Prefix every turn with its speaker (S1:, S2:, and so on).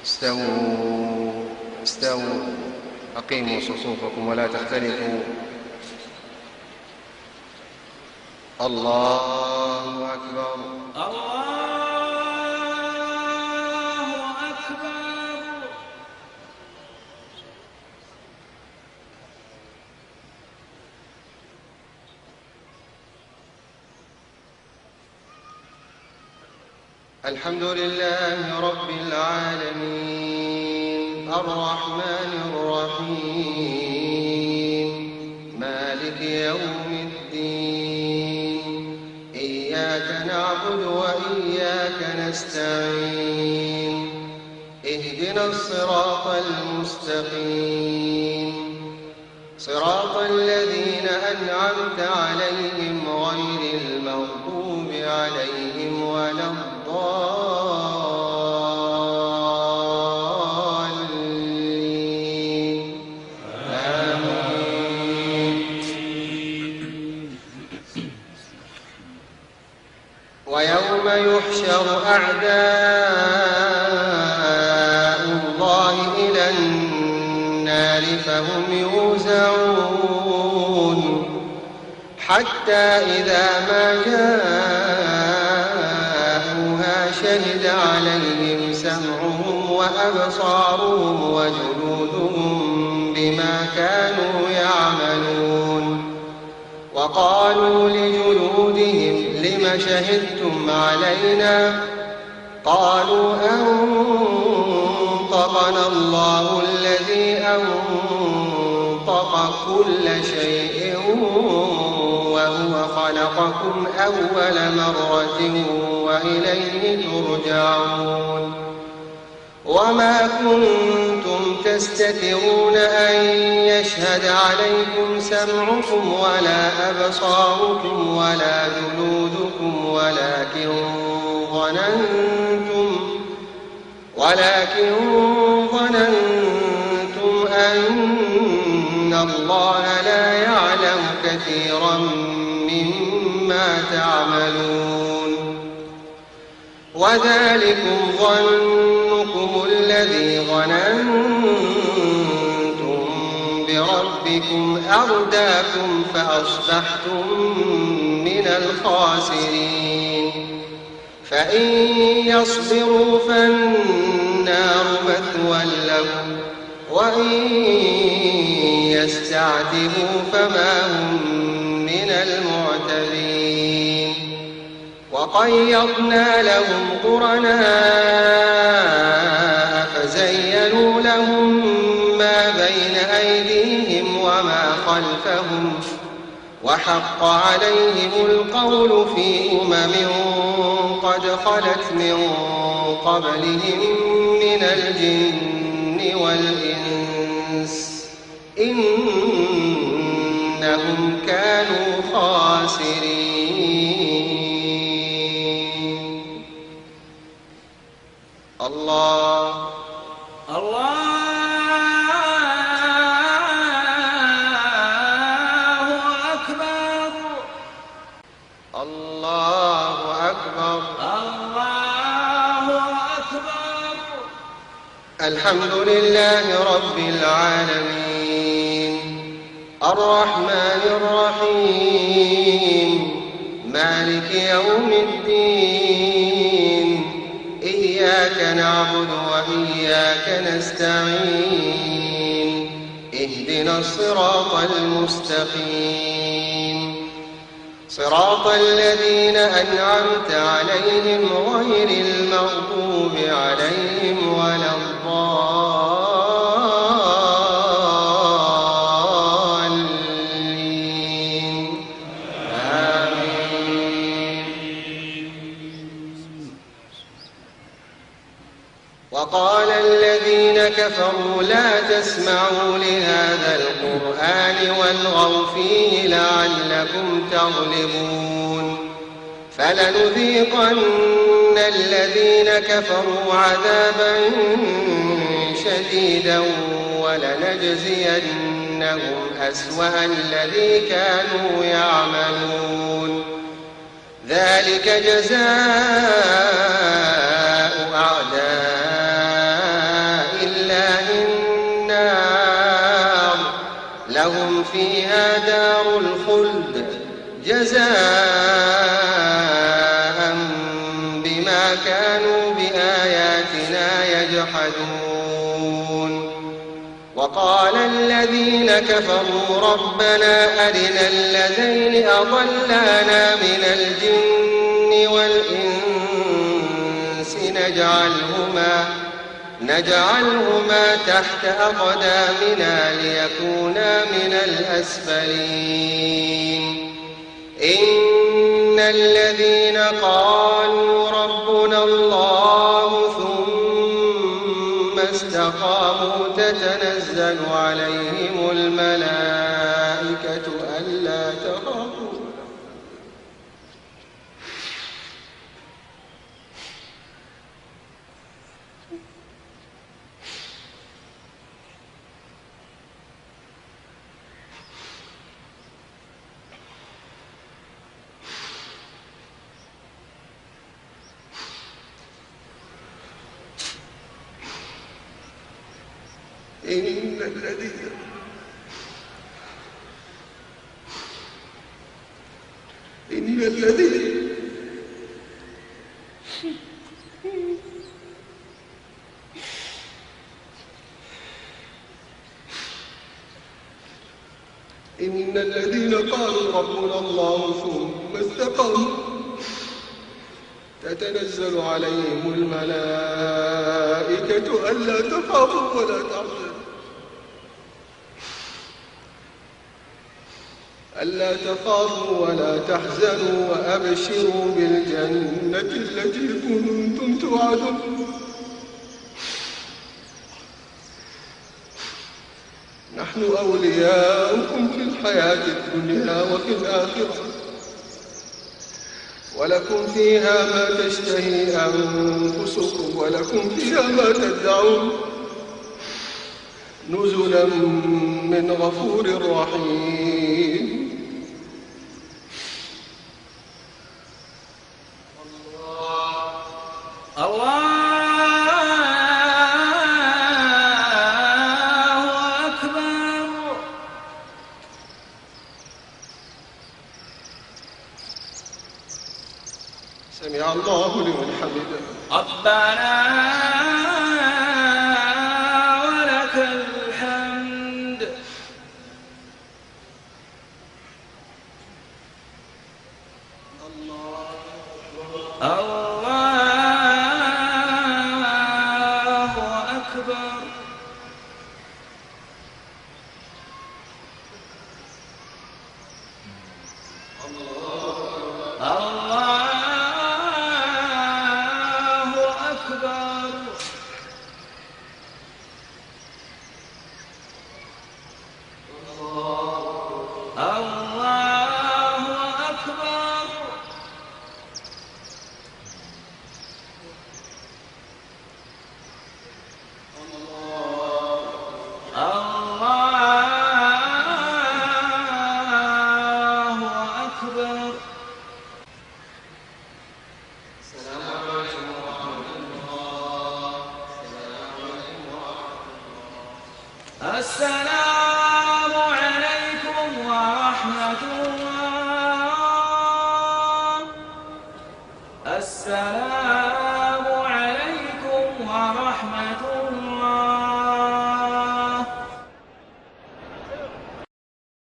S1: استووا استووا أقيموا صفوفكم ولا تختلفوا. الله أكبر
S2: الله أكبر.
S1: الحمد لله رب العالمين الرحمن الرحيم مالك يوم الدين إياك نعبد وإياك نستعين اهدنا الصراط المستقيم صراط الذين أنعمت عليهم غير المغضوب عليهم ولا الضالين. آمين. ويوم يحشر أعداء الله إلى النار فهم يوزعون حتى إذا ما جاءوها شهد عليهم سمعهم وأبصارهم وجلودهم بما كانوا يعملون وقالوا لجلودهم لم شهدتم علينا قالوا أنطقنا الله الذي أنطق كل شيء وهو خلقكم أول مرة وإليه ترجعون وما كنتم تستترون أن يشهد عليكم سمعكم ولا أبصاركم ولا جلودكم ولكن ظننتم أن الله لا يعلم كثيرا مما تعملون وذلكم ظنكم الذي ظننتم بربكم أرداكم فأصبحتم من الخاسرين فإن يصبروا فالنار مثوى لهم وإن يستعتبوا فما هم من المعتبين وقيضنا لهم قرناء فزينوا لهم ما بين أيديهم وما خلفهم وحق عليهم القول في قد خلت من قبلهم من الجن والإنس إنهم كانوا خاسرين. الله
S2: أكبر.
S1: الله أكبر.
S2: الله أكبر.
S1: الحمد لله رب العالمين الرحمن الرحيم مالك يوم الدين إياك نعبد وإياك نستعين اهدنا الصراط المستقيم صراط الذين أنعمت عليهم غير المغضوب عليهم ولا الضالين. آمين. وقال الذين كفروا لا تسمعوا لهذا القرآن والغوا فيه لعلكم تغلبون فلنذيقن الذين كفروا عذابا شديدا ولنجزينهم أسوأ الذي كانوا يعملون ذلك جزاء أعداء لهم فيها دار الخلد جزاء بما كانوا بآياتنا يجحدون. وقال الذين كفروا ربنا أرنا الذين أضلانا من الجن والإنس نجعلهما تحت أقدامنا ليكونا من الأسفلين. إن الذين قالوا ربنا الله ثم استقاموا تتنزل عليهم الملائكة ألا تخافوا إن الذين قالوا ربنا الله ثم استقاموا تتنزل عليهم الملائكة ألا تخافوا ولا تحزنوا وأبشروا بالجنة التي كنتم توعدون. نحن أولياؤكم في الحياة الدنيا وفي الآخرة ولكم فيها ما تشتهي أنفسكم ولكم فيها ما تدعون نزلا من غفور رحيم. سمع الله لمن حمده.
S2: ربنا ولك الحمد. الله أكبر. السلام عليكم ورحمة الله. السلام عليكم ورحمة الله.